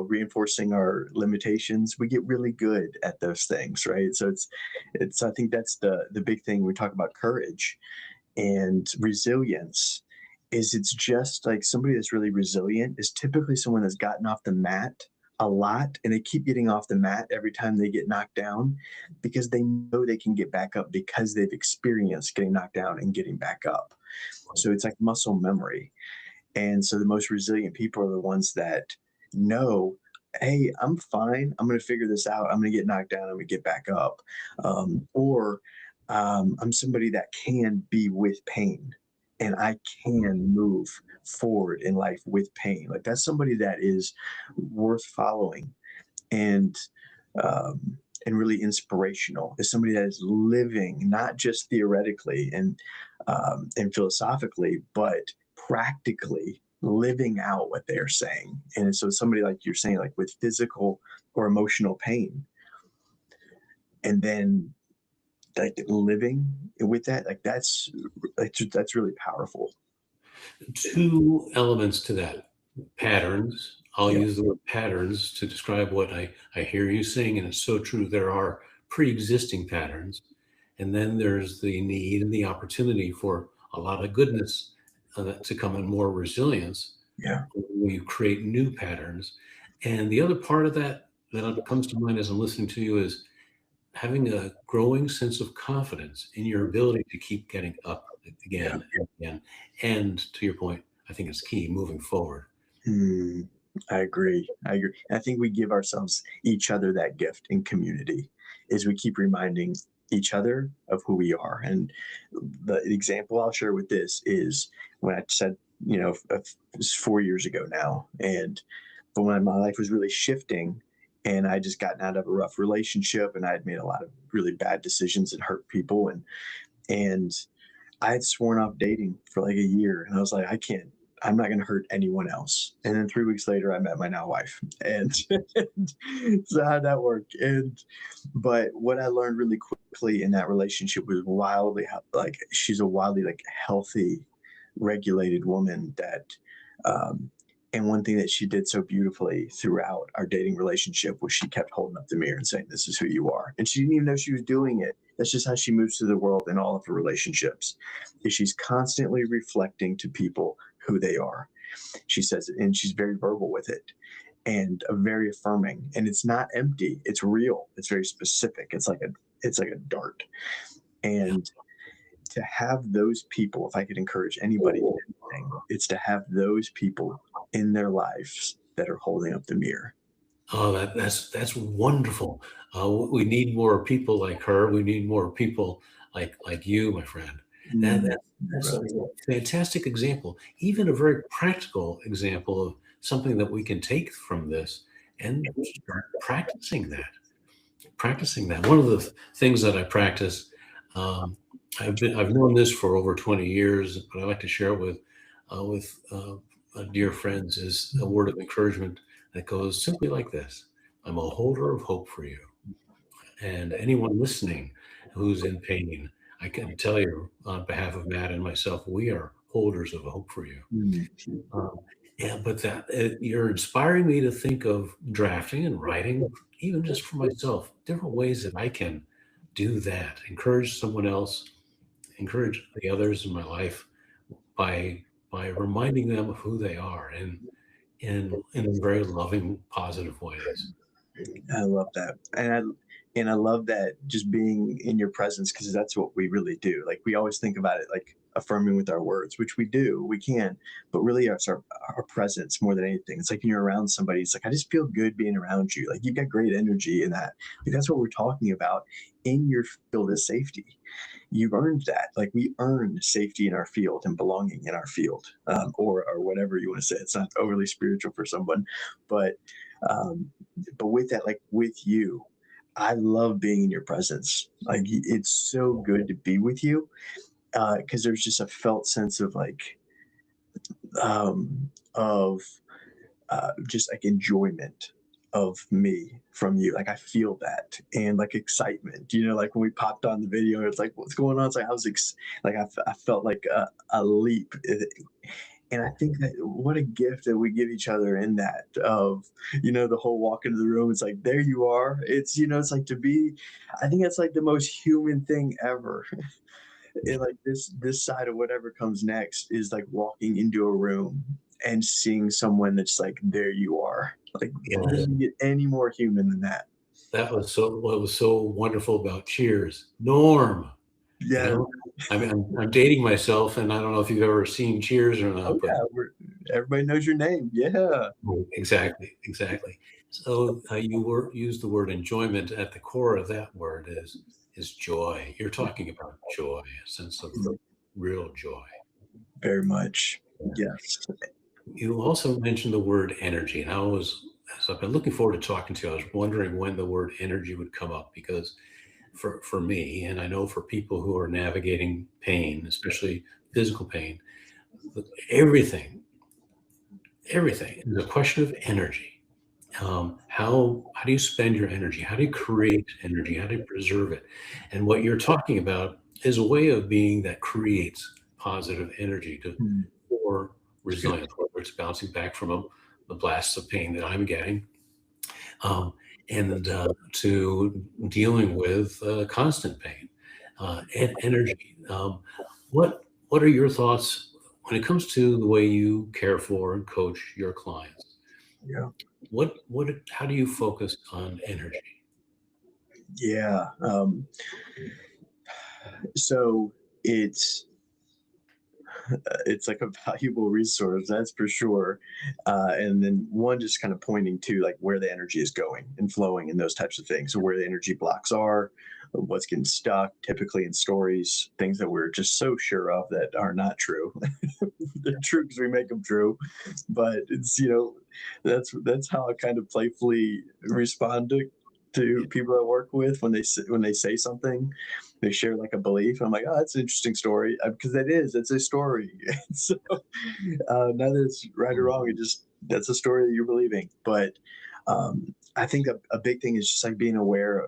reinforcing our limitations, we get really good at those things, right? So it's I think that's the big thing when we talk about courage and resilience is it's just like somebody that's really resilient is typically someone that's gotten off the mat a lot and they keep getting off the mat every time they get knocked down because they know they can get back up because they've experienced getting knocked down and getting back up. So it's like muscle memory. And so the most resilient people are the ones that know, hey, I'm fine. I'm going to figure this out. I'm going to get knocked down. I'm going to get back up. Or I'm somebody that can be with pain and I can move forward in life with pain. Like that's somebody that is worth following and and really inspirational. Is somebody that is living not just theoretically and philosophically, but practically living out what they're saying. And so somebody like you're saying, like with physical or emotional pain, and then like living with that, that's really powerful. Two elements to that: patterns. I'll Yeah. use the word patterns to describe what I hear you saying, and it's so true. There are pre-existing patterns, and then there's the need and the opportunity for a lot of goodness to come and more resilience Yeah. when you create new patterns. And the other part of that that comes to mind as I'm listening to you is having a growing sense of confidence in your ability to keep getting up Yeah. again and again. And to your point, I think it's key moving forward. Hmm. I agree. I agree. I think we give ourselves each other that gift in community is we keep reminding each other of who we are. And the example I'll share with this is when I said, it was 4 years ago now. And but when my life was really shifting and I just gotten out of a rough relationship, and I had made a lot of really bad decisions and hurt people, and I had sworn off dating for like a year, and I was like, I can't. I'm not going to hurt anyone else. And then 3 weeks later, I met my now wife, and so how'd that work? But what I learned really quickly in that relationship was wildly like she's a wildly like healthy, regulated woman that. Um, and one thing that she did so beautifully throughout our dating relationship was she kept holding up the mirror and saying, "This is who you are." And she didn't even know she was doing it. That's just how she moves through the world in all of her relationships. Is she's constantly reflecting to people who they are. She says it, and she's very verbal with it and very affirming. And it's not empty. It's real. It's very specific. It's like a dart. And to have those people, if I could encourage anybody in anything, it's to have those people in their lives that are holding up the mirror. Oh, that's wonderful. We need more people like her. We need more people like you, my friend. And Mm, that's brother. a fantastic example, even a very practical example of something that we can take from this and start practicing that. Practicing that. One of the things that I practice, um, I've known this for over 20 years, but I like to share it with dear friends, is a word of encouragement that goes simply like this: I'm a holder of hope for you. And anyone listening who's in pain, I can tell you on behalf of Matt and myself, we are holders of hope for you. Mm, Um, yeah, but you're inspiring me to think of drafting and writing, even just for myself, different ways that I can do that, encourage someone else, encourage the others in my life by reminding them of who they are, and in very loving, positive ways. I love that. And I love that, just being in your presence, because that's what we really do. Like, we always think about it like affirming with our words, which we do, we can, but really it's our presence more than anything. It's like when you're around somebody, it's like, I just feel good being around you. Like, you've got great energy in that. Like, that's what we're talking about in your field of safety. You've earned that. Like, we earn safety in our field and belonging in our field, or whatever you want to say. It's not overly spiritual for someone, but um, but with that, like with you, I love being in your presence. Like, it's so good to be with you, because there's just a felt sense of like of just like enjoyment of me from you. Like, I feel that, and like excitement. Like when we popped on the video, it's like, what's going on? It's like I felt like a leap. And I think that what a gift that we give each other in that of, the whole walk into the room. It's like, there you are. It's like to be, I think it's like the most human thing ever. And like this side of whatever comes next is like walking into a room and seeing someone that's like, there you are. Like, it Yes. doesn't get any more human than that. That was so what was so wonderful about Cheers. Norm, you Yeah. know, I mean, I'm dating myself, and I don't know if you've ever seen Cheers or Oh not, but yeah. Everybody knows your name. Yeah. exactly, exactly. So you used the word enjoyment. At the core of that word is joy. You're talking about joy, a sense of real joy. Very much. Yes. You also mentioned the word energy, and as I've been looking forward to talking to you, I was wondering when the word energy would come up, because for me, and I know for people who are navigating pain, especially physical pain, everything everything is a question of energy. How do you spend your energy? How do you create energy? How do you preserve it? And what you're talking about is a way of being that creates positive energy Mm. for resilience, whether it's bouncing back from the blasts of pain that I'm getting, um, and to dealing with constant pain and energy. What are your thoughts when it comes to the way you care for and coach your clients? Yeah. How do you focus on energy? Yeah. So it's it's like a valuable resource, that's for sure. And then one, just kind of pointing to like where the energy is going and flowing and those types of things. So where the energy blocks are, what's getting stuck, typically in stories, things that we're just so sure of that are not true. They're true because we make them true, but it's that's how I kind of playfully respond to people I work with when they say something, they share like a belief. I'm like, oh, that's an interesting story, because it's a story. So neither it's right or wrong. It just that's a story that you're believing. But I think a big thing is just like being aware.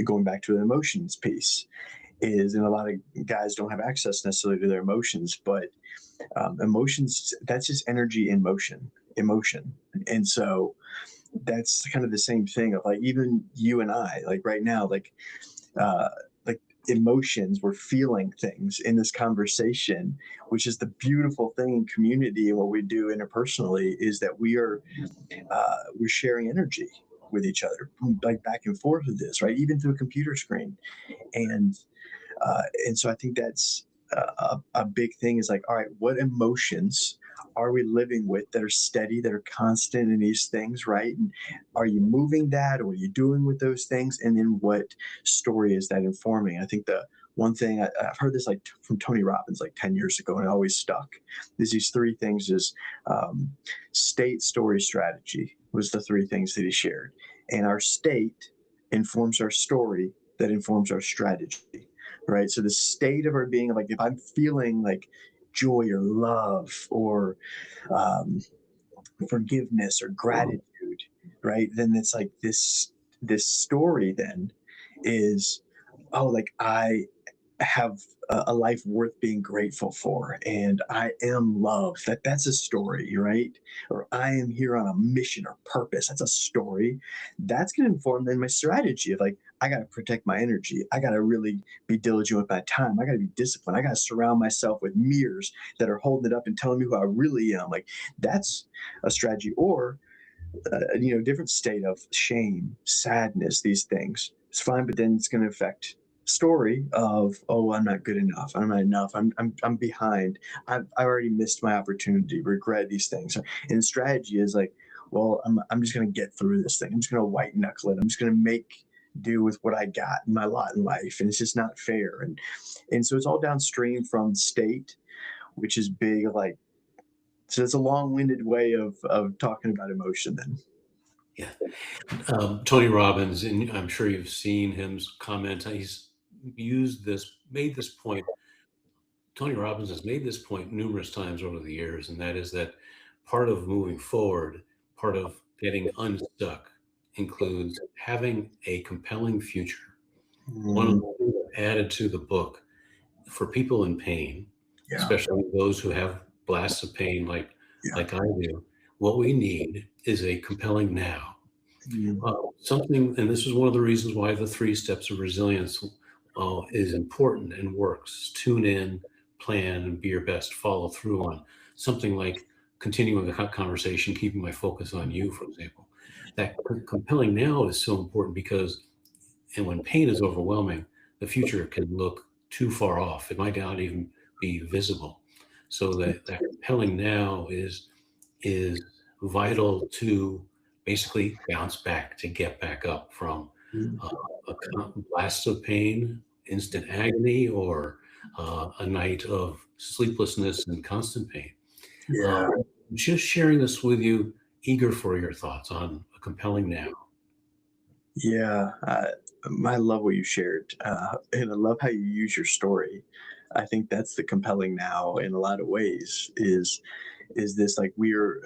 Going back to the emotions piece is, and a lot of guys don't have access necessarily to their emotions, but emotions, that's just energy in emotion. And so that's kind of the same thing of like, even you and I, like right now, uh like emotions, we're feeling things in this conversation, which is the beautiful thing in community. And what we do interpersonally is that we're sharing energy with each other, like back and forth with this, right, even through a computer screen. And so I think that's a big thing is like, all right, what emotions are we living with that are steady, that are constant in these things, right? And are you moving that, or what are you doing with those things? And then what story is that informing? I think the one thing I've heard this like from Tony Robbins like 10 years ago, and it always stuck, is these three things: is state, story, strategy was the three things that he shared. And our state informs our story, that informs our strategy, right? So the state of our being, like if I'm feeling like joy or love or um, forgiveness or gratitude, right? Then it's like this story then is, oh, like I have a life worth being grateful for, and I am loved. That's a story, right? Or I am here on a mission or purpose. That's a story. That's going to inform then my strategy of like, I got to protect my energy. I got to really be diligent with my time. I got to be disciplined. I got to surround myself with mirrors that are holding it up and telling me who I really am. Like that's a strategy. Or different state of shame, sadness, these things. It's fine, but then it's going to affect story of, oh, I'm not good enough, I'm not enough, I'm behind, I already missed my opportunity, regret these things. And strategy is like, well, I'm just going to get through this thing, I'm just going to white knuckle it, I'm just going to make do with what I got in my lot in life, and it's just not fair. And so it's all downstream from state, which is big, like, so it's a long-winded way of talking about emotion then. Yeah. Tony Robbins, and I'm sure you've seen him comment, he's made this point. Tony Robbins has made this point numerous times over the years, and that is that part of moving forward, part of getting unstuck, includes having a compelling future. One of Mm, the things I've added to the book for people in pain, yeah, especially those who have blasts of pain yeah. like I do, what we need is a compelling now. Mm, Something, and this is one of the reasons why the three steps of resilience is important and works. Tune in, plan, and be your best. Follow through on something like continuing the conversation, keeping my focus on you, for example. That compelling now is so important because, and when pain is overwhelming, the future can look too far off. It might not even be visible. So that compelling now is vital to basically bounce back, to get back up from mm, uh, a blast of pain, instant agony, or a night of sleeplessness and constant pain. Uh, yeah. just sharing this with you, eager for your thoughts on a compelling now. Yeah, I love what you shared, and I love how you use your story. I think that's the compelling now in a lot of ways. Is this like we're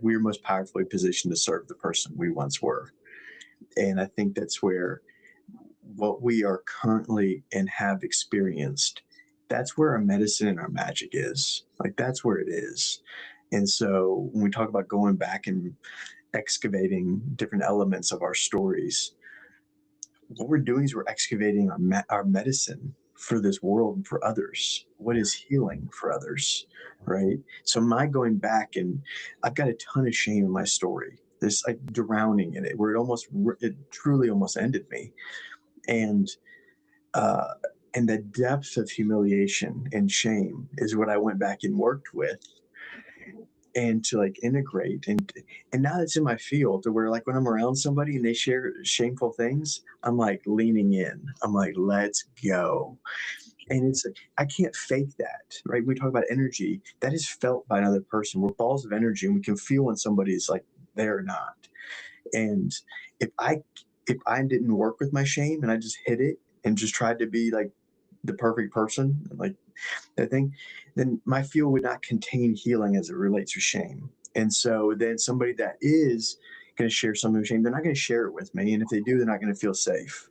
most powerfully positioned to serve the person we once were, and I think that's where what we are currently and have experienced. That's where our medicine and our magic is. Like that's where it is. And so when we talk about going back and excavating different elements of our stories, what we're doing is we're excavating our medicine for this world and for others. What is healing for others, right? So my going back, and I've got a ton of shame in my story. There's like drowning in it, where it truly almost ended me. And uh, and the depth of humiliation and shame is what I went back and worked with, and to like integrate. And now it's in my field to where, like, when I'm around somebody and they share shameful things, I'm like leaning in, I'm like, let's go. And it's like, I can't fake that, right? We talk about energy that is felt by another person. We're balls of energy, and we can feel when somebody is like they're not. And if I if I didn't work with my shame and I just hid it and just tried to be like the perfect person, like that thing, then my field would not contain healing as it relates to shame. And so then somebody that is going to share some of the shame, they're not going to share it with me. And if they do, they're not going to feel safe.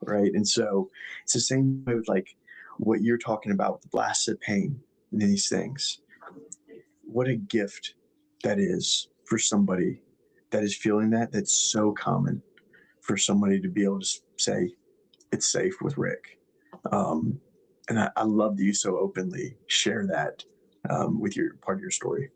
Right. And so it's the same way with like what you're talking about with the blasts of pain and these things. What a gift that is for somebody that is feeling that. That's so common for somebody to be able to say, it's safe with Rick. Um, and I love that you so openly share that with your part of your story.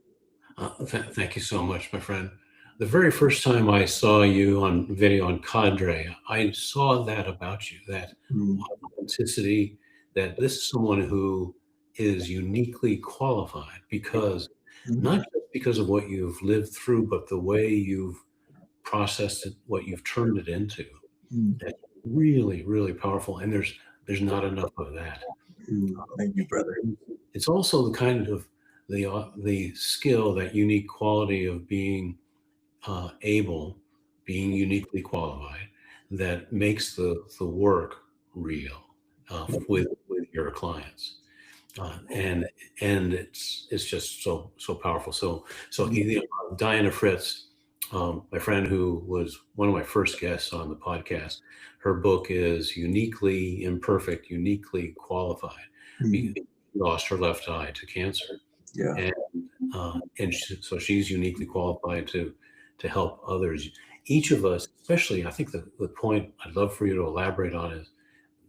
Thank you so much, my friend. The very first time I saw you on video on Cadre, I saw that about you, that Mm, authenticity, that this is someone who is uniquely qualified because mm, not just because of what you've lived through, but the way you've processed it, what you've turned it into. mm, That's really, really powerful. And there's not enough of that. Thank you, brother. It's also the kind of the skill, that unique quality of being able, being uniquely qualified, that makes the work real with your clients, and it's just so powerful. So Mm, Diana Fritz, my friend who was one of my first guests on the podcast, her book is Uniquely Imperfect, Uniquely Qualified. mm, She lost her left eye to cancer, yeah. and so she's uniquely qualified to help others. Each of us, especially, I think the point I'd love for you to elaborate on is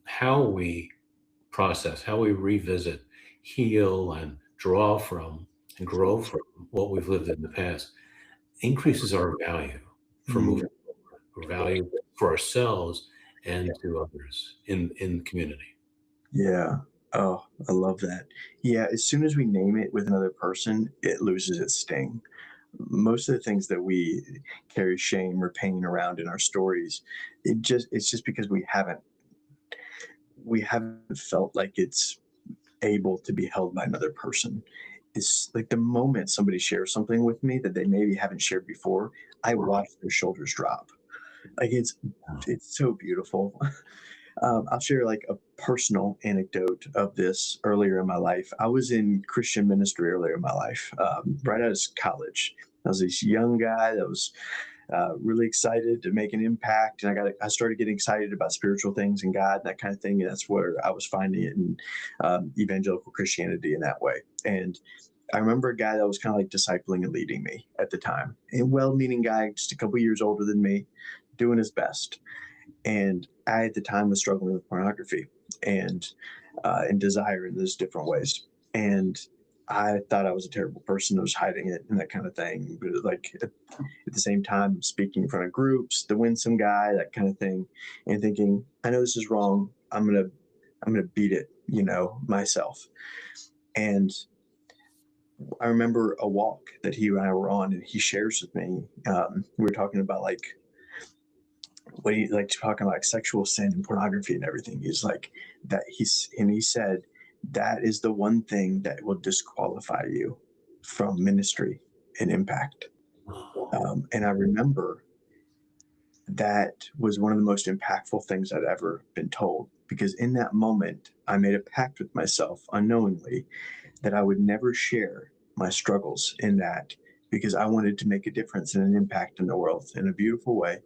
how we process, how we revisit, heal, and draw from and grow from what we've lived in the past increases our value for Mm, moving forward, our value for ourselves and to others in the community. yeah. Oh, I love that. Yeah. As soon as we name it with another person, it loses its sting. Most of the things that we carry shame or pain around in our stories, it's just because we haven't felt like it's able to be held by another person. It's like the moment somebody shares something with me that they maybe haven't shared before, I watch their shoulders drop. Like it's so beautiful. I'll share like a personal anecdote of this earlier in my life. I was in Christian ministry earlier in my life, right out of college. I was this young guy that was really excited to make an impact, and I started getting excited about spiritual things and God and that kind of thing. And that's where I was finding it in evangelical Christianity in that way. And I remember a guy that was kind of like discipling and leading me at the time, a well-meaning guy, just a couple years older than me, doing his best. And I, at the time, was struggling with pornography and desire in those different ways. And I thought I was a terrible person. I was hiding it and that kind of thing. But like at the same time, speaking in front of groups, the winsome guy, that kind of thing, and thinking, I know this is wrong. I'm gonna beat it, myself. And I remember a walk that he and I were on, and he shares with me. We were talking about like what he like talking about like sexual sin and pornography and everything. He's like that. He said that is the one thing that will disqualify you from ministry and impact. And I remember that was one of the most impactful things I'd ever been told, because in that moment I made a pact with myself unknowingly that I would never share my struggles in that, because I wanted to make a difference and an impact in the world in a beautiful way.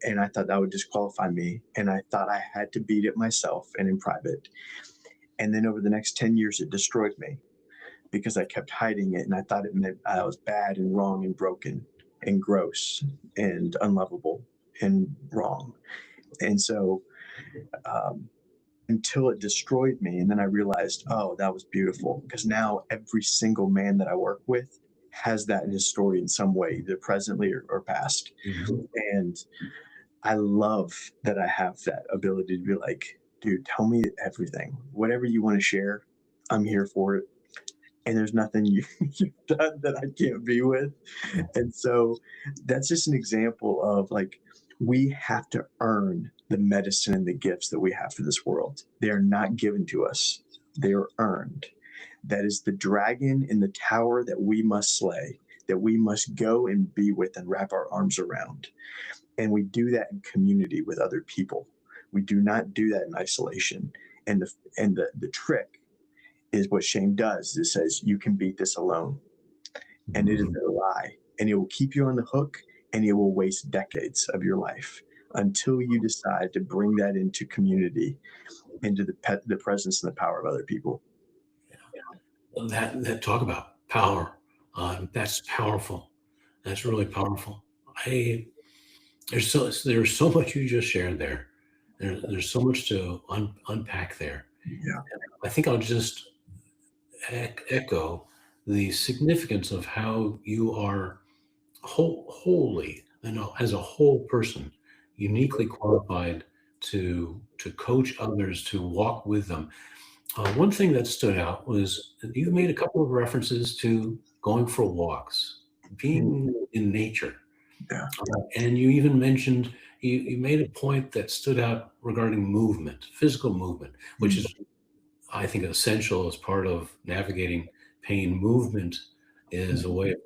And I thought that would disqualify me. And I thought I had to beat it myself and in private. And then over the next 10 years, it destroyed me because I kept hiding it. And I thought it meant I was bad and wrong and broken and gross and unlovable and wrong. And so until it destroyed me. And then I realized, oh, that was beautiful, because now every single man that I work with has that in his story in some way, either presently or past. Mhm. And I love that I have that ability to be like, dude, tell me everything. Whatever you want to share, I'm here for it. And there's nothing you've done that I can't be with. And so that's just an example of like, we have to earn the medicine and the gifts that we have for this world. They are not given to us, they are earned. That is the dragon in the tower that we must slay. that we must go and be with and wrap our arms around. And we do that in community with other people. We do not do that in isolation. And the trick is what shame does. It says you can beat this alone. And it is a lie. And it will keep you on the hook, and it will waste decades of your life until you decide to bring that into community, into the presence and the power of other people. That talk about power. That's powerful. That's really powerful. There's so much you just shared there. There's so much to unpack there. Yeah. I think I'll just echo the significance of how you are wholly, as a whole person, uniquely qualified to coach others, to walk with them. One thing that stood out was that you made a couple of references to going for walks, being in nature. Yeah. And you even mentioned, you made a point that stood out regarding movement, physical movement, which is, I think, essential as part of navigating pain. Movement is a way of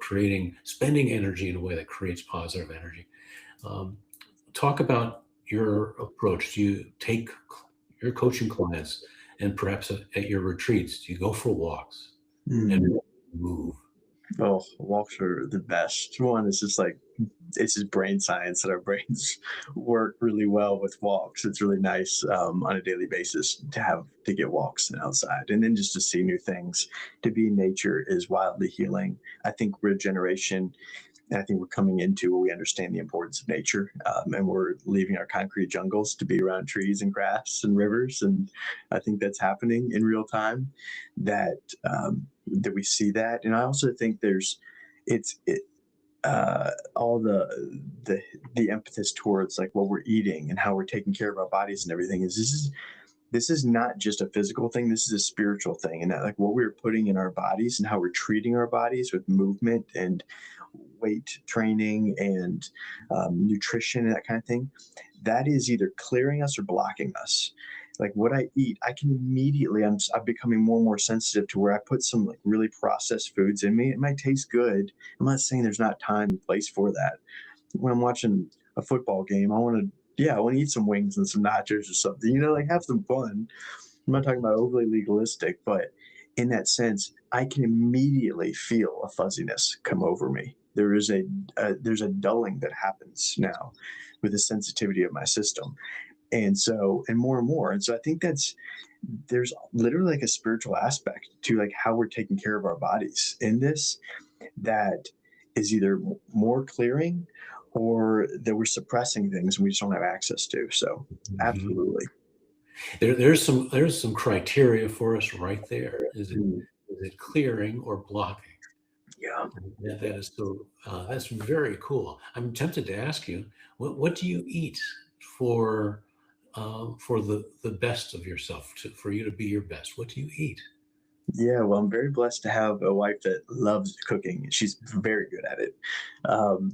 spending energy in a way that creates positive energy. Talk about your approach. Do you take your coaching clients, and perhaps at your retreats, do you go for walks and move? Oh, walks are the best. One is just like, it's just brain science that our brains work really well with walks. It's really nice on a daily basis to get walks and outside, and then just to see new things. To be in nature is wildly healing. I think regeneration, and I think we're coming into where we understand the importance of nature, and we're leaving our concrete jungles to be around trees and grass and rivers. And I think that's happening in real time. That we see that, and I also think all the emphasis towards like what we're eating and how we're taking care of our bodies and everything this is not just a physical thing. This is a spiritual thing, and that, like, what we're putting in our bodies and how we're treating our bodies with movement and weight training and nutrition and that kind of thing, that is either clearing us or blocking us. Like what I eat, I can immediately, I'm becoming more and more sensitive to where I put some like really processed foods in me. It might taste good. I'm not saying there's not time and place for that. When I'm watching a football game, I want to eat some wings and some nachos or something, like have some fun. I'm not talking about overly legalistic, but in that sense, I can immediately feel a fuzziness come over me. There's a dulling that happens now with the sensitivity of my system. And more and more. And so I think there's literally like a spiritual aspect to like how we're taking care of our bodies in this, that is either more clearing or that we're suppressing things we just don't have access to. So absolutely. There's some criteria for us right there. Is it clearing or blocking? Yeah. That is so. That's very cool. I'm tempted to ask you, what do you eat for the best of yourself, for you to be your best? What do you eat? Yeah, well, I'm very blessed to have a wife that loves cooking. She's very good at it.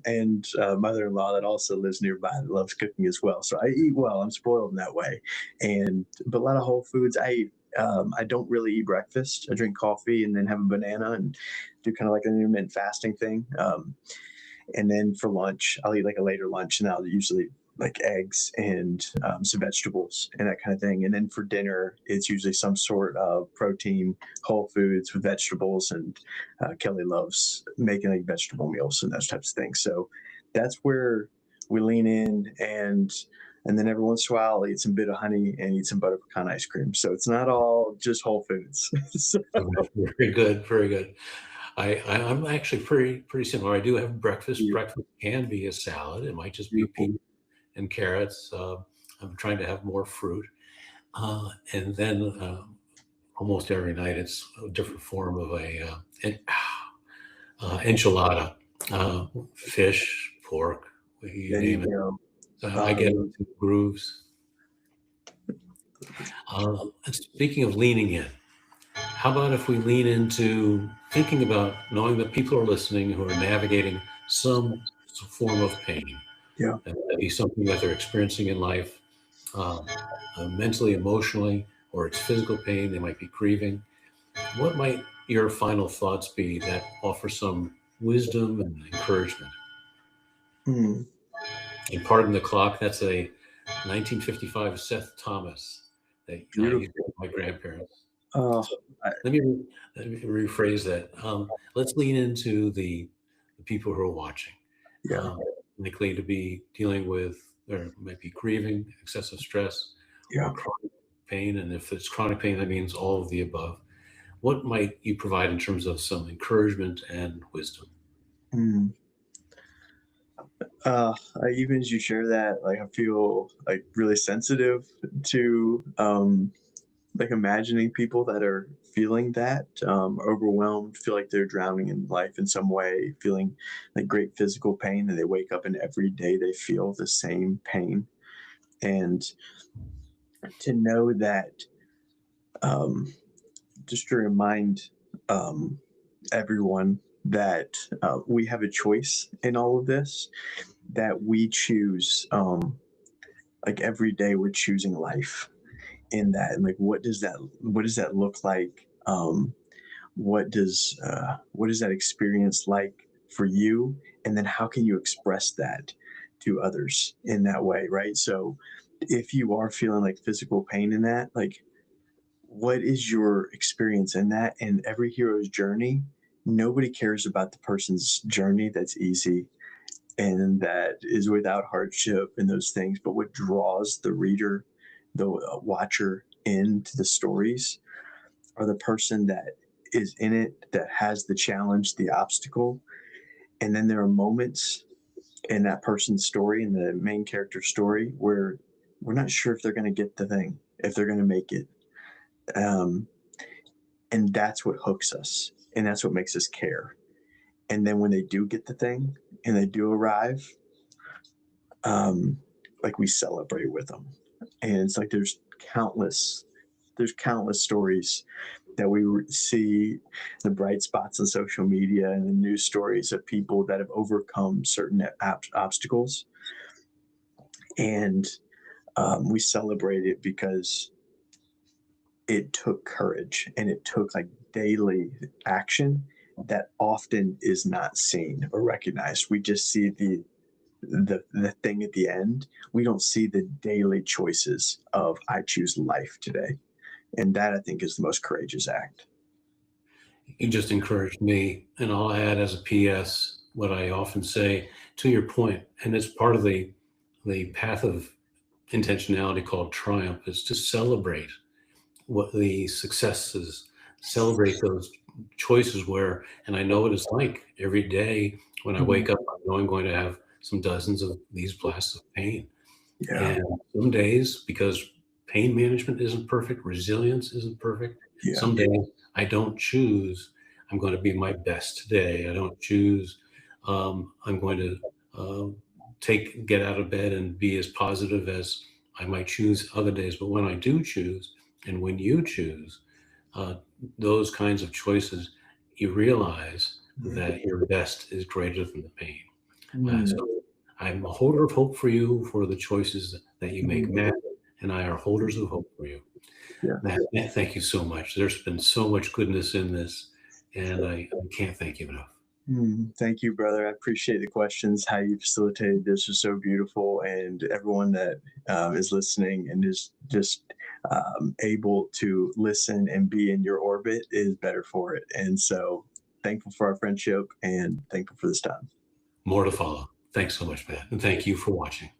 And mother-in-law that also lives nearby that loves cooking as well. So I eat well. I'm spoiled in that way. But a lot of whole foods. I don't really eat breakfast. I drink coffee and then have a banana and do kind of like an intermittent fasting thing. And then for lunch, I'll eat like a later lunch, and I'll usually like eggs and some vegetables and that kind of thing. And then for dinner, it's usually some sort of protein, whole foods with vegetables. And Kelly loves making like vegetable meals and those types of things. So that's where we lean in. And then every once in a while, I'll eat some bit of honey and eat some butter pecan ice cream. So it's not all just whole foods. So, Very good, very good. I'm actually pretty similar. I do have breakfast. yeah. Breakfast can be a salad. It might just be peas and carrots. I'm trying to have more fruit. And then almost every night it's a different form of enchilada, fish, pork, you There name you it. go. I get into grooves. Speaking of leaning in, how about if we lean into thinking about knowing that people are listening who are navigating some form of pain? Yeah. That might be something that they're experiencing in life, mentally, emotionally, or it's physical pain. They might be grieving. What might your final thoughts be that offer some wisdom and encouragement. Mm. And Pardon the Clock, that's a 1955 Seth Thomas that I used Beautiful. with my grandparents. Oh, So I, let me rephrase that. Let's lean into the people who are watching, yeah, um, likely to be dealing with, or might be grieving, excessive stress, or yeah. chronic pain. And if it's chronic pain, that means all of the above. What might you provide in terms of some encouragement and wisdom? Mm. Even as you share that, like I feel like really sensitive to like imagining people that are feeling that overwhelmed, feel like they're drowning in life in some way, feeling like great physical pain, and they wake up and every day they feel the same pain. And to know that, um, just to remind um, everyone that we have a choice in all of this, that we choose, like every day we're choosing life in that. And like, what does that look like? What is that experience like for you? And then how can you express that to others in that way, right? So if you are feeling like physical pain in that, like what is your experience in that? And every hero's journey, nobody cares about the person's journey that's easy and that is without hardship and those things. But what draws the reader, the watcher into the stories are the person that is in it, that has the challenge, the obstacle. And then there are moments in that person's story, in the main character's story, where we're not sure if they're going to get the thing, if they're going to make it. Um, and that's what hooks us. And that's what makes us care. And then when they do get the thing and they do arrive, um, like we celebrate with them. And it's like there's countless stories that we see, the bright spots on social media and the news stories of people that have overcome certain obstacles. And we celebrate it because it took courage and it took like daily action that often is not seen or recognized. We just see the thing at the end. We don't see the daily choices of I choose life today. And that I think is the most courageous act. You just encouraged me, and I'll add as a PS what I often say to your point, and it's part of the path of intentionality called triumph is to celebrate what the successes, celebrate those choices where, and I know what it's like every day when I Mhm. wake up, I know I'm going to have some dozens of these blasts of pain. Yeah. And some days, because pain management isn't perfect, resilience isn't perfect, Yeah. some days I don't choose I'm going to be my best today. I don't choose I'm going to get out of bed and be as positive as I might choose other days. But when I do choose, and when you choose uh, those kinds of choices, you realize that your best is greater than the pain. Mm. So I'm a holder of hope for you for the choices that you make. Mm. Matt and I are holders of hope for you. Yeah. Matt, thank you so much. There's been so much goodness in this, and I can't thank you enough. Thank you, brother. I appreciate the questions. How you facilitated this was so beautiful, and everyone that is listening and is just able to listen and be in your orbit is better for it. And so, thankful for our friendship and thankful for this time. More to follow. Thanks so much, Matt, and thank you for watching.